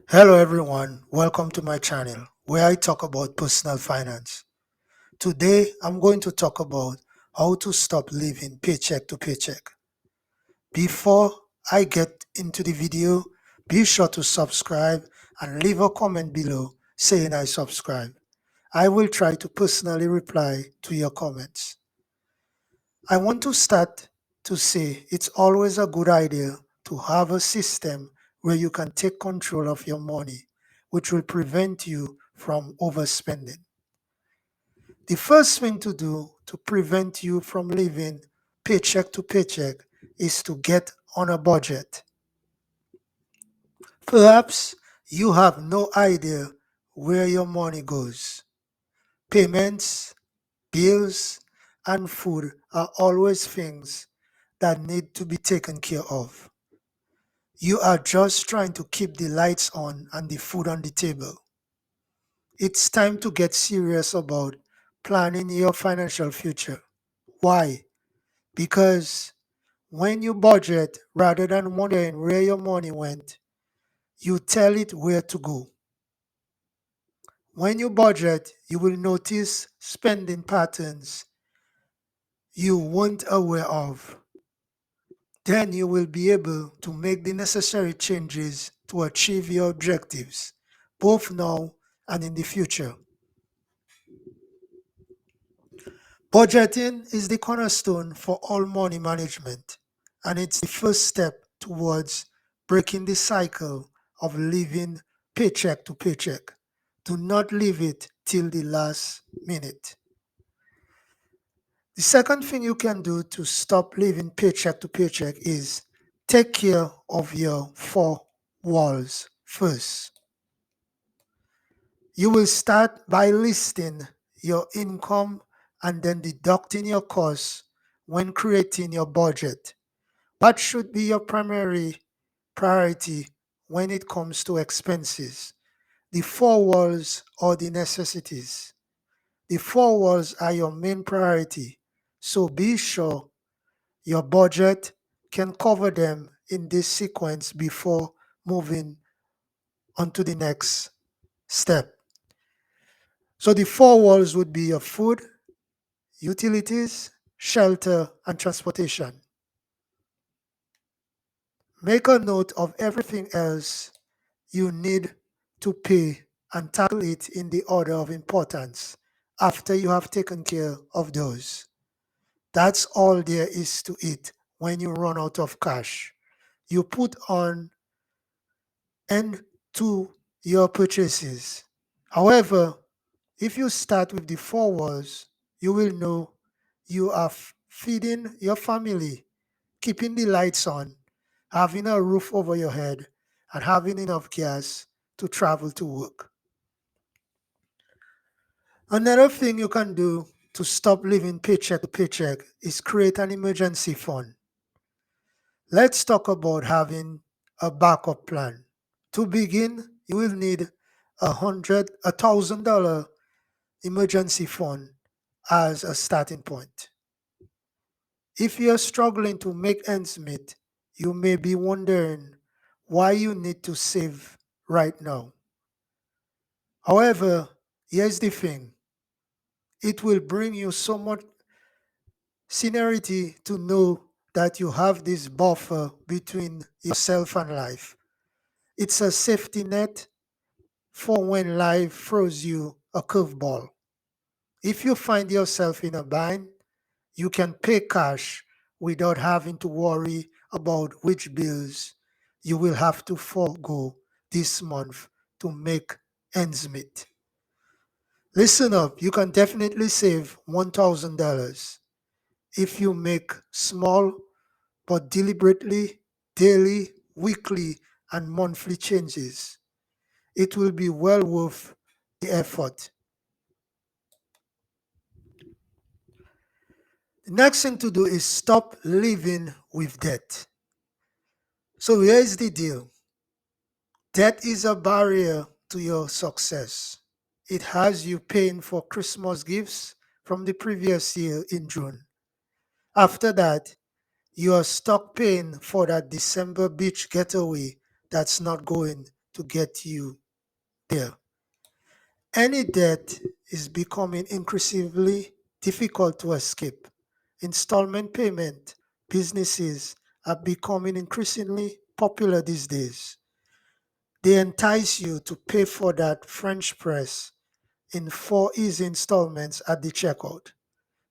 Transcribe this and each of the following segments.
Hello everyone, welcome to my channel where I talk about personal finance. Today I'm going to talk about how to stop living paycheck to paycheck. Before I get into the video, be sure to subscribe and leave a comment below saying I subscribe. I will try to personally reply to your comments. I want to start to say it's always a good idea to have a system where you can take control of your money, which will prevent you from overspending. The first thing to do to prevent you from living paycheck to paycheck is to get on a budget. Perhaps you have no idea where your money goes. Payments, bills, and food are always things that need to be taken care of. You are just trying to keep the lights on and the food on the table. It's time to get serious about planning your financial future. Why? Because when you budget rather than wondering where your money went, you tell it where to go. When you budget, you will notice spending patterns you weren't aware of. Then you will be able to make the necessary changes to achieve your objectives, both now and in the future. Budgeting is the cornerstone for all money management, and it's the first step towards breaking the cycle of living paycheck to paycheck. Do not leave it till the last minute. The second thing you can do to stop living paycheck to paycheck is take care of your four walls first. You will start by listing your income and then deducting your costs when creating your budget. What should be your primary priority when it comes to expenses? The four walls or the necessities? The four walls are your main priority, so be sure your budget can cover them in this sequence before moving on to the next step. So the four walls would be your food, utilities, shelter, and transportation. Make a note of everything else you need to pay and tackle it in the order of importance after you have taken care of those. That's all there is to it when you run out of cash. You put on end to your purchases. However, if you start with the four walls, you will know you are feeding your family, keeping the lights on, having a roof over your head, and having enough gas to travel to work. Another thing you can do to stop living paycheck to paycheck is create an emergency fund. Let's talk about having a backup plan. To begin, you will need $1,000 emergency fund as a starting point. If you're struggling to make ends meet, you may be wondering why you need to save right now. However, here's the thing, it will bring you so much seniority to know that you have this buffer between yourself and life. It's a safety net for when life throws you a curveball. If you find yourself in a bind, you can pay cash without having to worry about which bills you will have to forego this month to make ends meet. Listen up, you can definitely save $1,000 if you make small but deliberately daily, weekly, and monthly changes. It will be well worth the effort. The next thing to do is stop living with debt. So here's the deal. Debt is a barrier to your success. It has you paying for Christmas gifts from the previous year in June. After that, you are stuck paying for that December beach getaway that's not going to get you there. Any debt is becoming increasingly difficult to escape. Installment payment businesses are becoming increasingly popular these days. They entice you to pay for that French press in four easy installments at the checkout.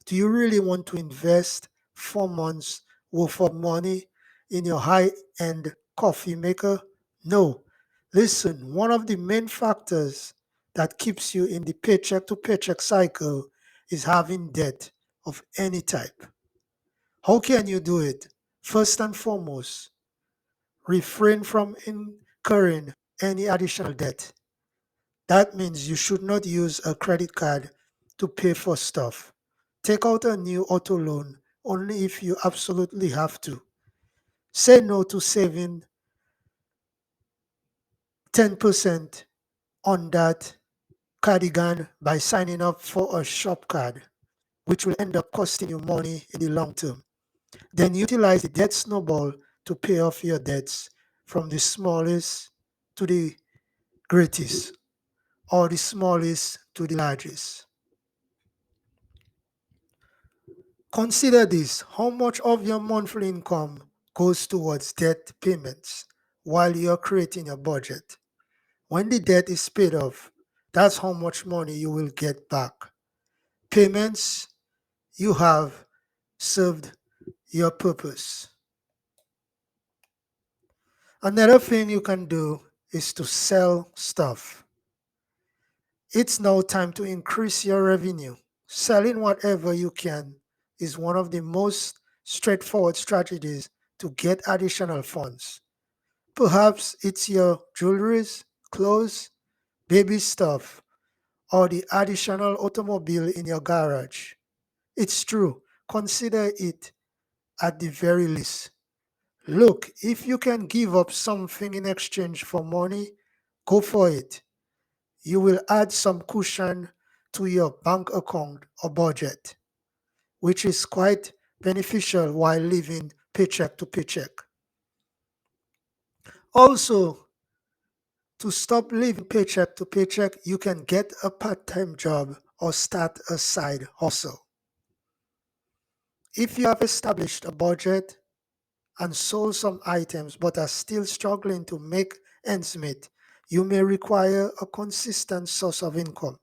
Do you really want to invest 4 months worth of money in your high end coffee maker? No. Listen, one of the main factors that keeps you in the paycheck to paycheck cycle is having debt of any type. How can you do it? First and foremost, refrain from incurring any additional debt. That means you should not use a credit card to pay for stuff. Take out a new auto loan only if you absolutely have to. Say no to saving 10% on that cardigan by signing up for a shop card, which will end up costing you money in the long term. Then utilize the debt snowball to pay off your debts from the smallest to the greatest, or the smallest to the largest. Consider this: how much of your monthly income goes towards debt payments while you're creating a budget? When the debt is paid off, that's how much money you will get back. Payments, you have served your purpose. Another thing you can do is to sell stuff. It's now time to increase your revenue. Selling whatever you can is one of the most straightforward strategies to get additional funds. Perhaps it's your jewelries, clothes, baby stuff, or the additional automobile in your garage. It's true. Consider it at the very least. Look, if you can give up something in exchange for money, go for it. You will add some cushion to your bank account or budget, which is quite beneficial while living paycheck to paycheck. Also, to stop living paycheck to paycheck, you can get a part time job or start a side hustle. If you have established a budget and sold some items but are still struggling to make ends meet, you may require a consistent source of income.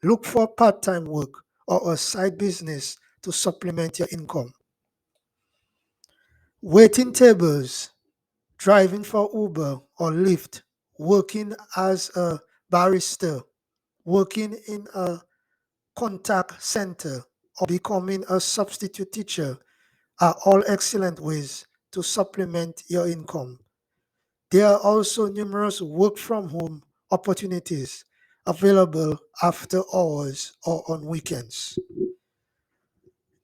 Look for part time work or a side business to supplement your income. Waiting tables, driving for Uber or Lyft, working as a barista, working in a contact center, or becoming a substitute teacher are all excellent ways to supplement your income. There are also numerous work from home opportunities available after hours or on weekends.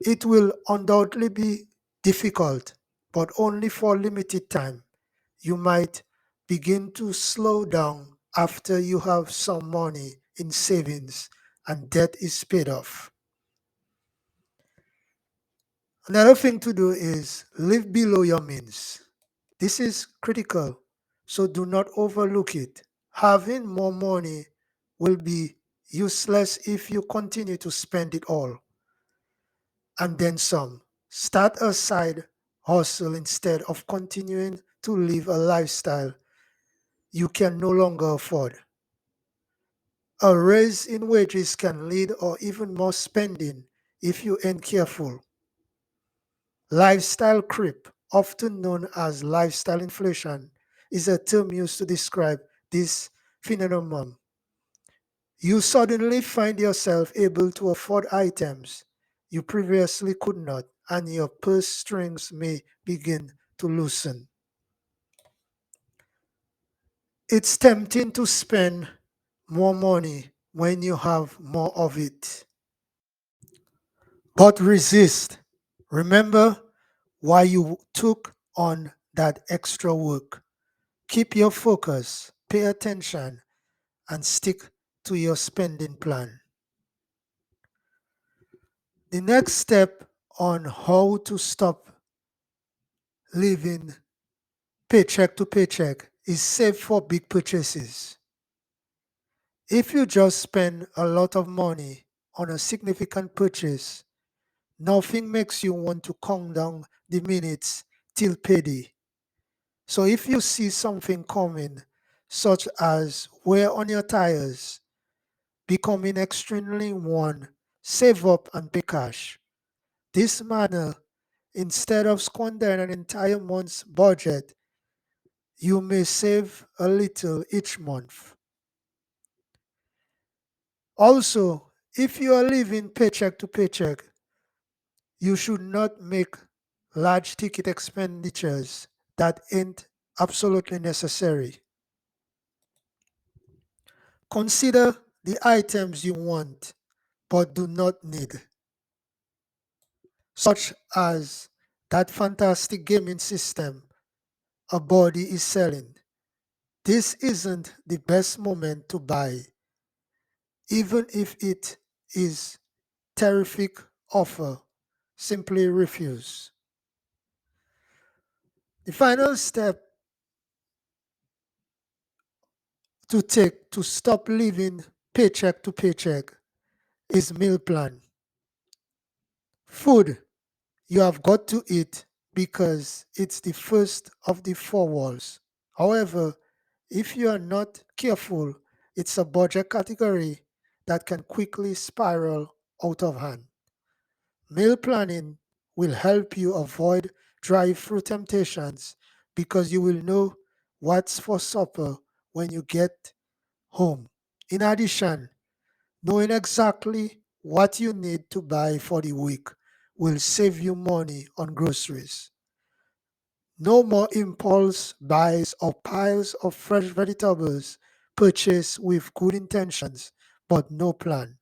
It will undoubtedly be difficult, but only for limited time. You might begin to slow down after you have some money in savings and debt is paid off. Another thing to do is live below your means. This is critical, so do not overlook it. Having more money will be useless if you continue to spend it all and then some. Start a side hustle instead of continuing to live a lifestyle you can no longer afford. A raise in wages can lead or even more spending if you ain't careful. Lifestyle creep, often known as lifestyle inflation, is a term used to describe this phenomenon. You suddenly find yourself able to afford items you previously could not, and your purse strings may begin to loosen. It's tempting to spend more money when you have more of it. But resist. Remember why you took on that extra work. Keep your focus, pay attention, and stick to your spending plan. The next step on how to stop living paycheck to paycheck is save for big purchases. If you just spend a lot of money on a significant purchase, nothing makes you want to count down the minutes till payday. So if you see something coming, such as wear on your tires, becoming extremely worn, save up and pay cash. This manner, instead of squandering an entire month's budget, you may save a little each month. Also, if you are living paycheck to paycheck, you should not make large ticket expenditures that ain't absolutely necessary. Consider the items you want but do not need, such as that fantastic gaming system a body is selling. This isn't the best moment to buy, even if it is terrific offer. Simply refuse. The final step to take to stop living paycheck to paycheck is meal plan. Food you have got to eat because it's the first of the four walls. However, if you are not careful, it's a budget category that can quickly spiral out of hand. Meal planning will help you avoid drive-through temptations because you will know what's for supper when you get home. In addition, knowing exactly what you need to buy for the week will save you money on groceries. No more impulse buys or piles of fresh vegetables purchased with good intentions but no plan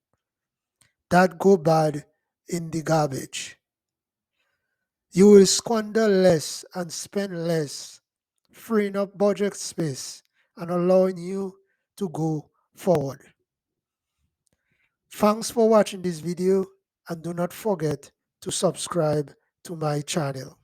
that go bad in the garbage. You will squander less and spend less, freeing up budget space and allowing you to go forward. Thanks for watching this video and do not forget to subscribe to my channel.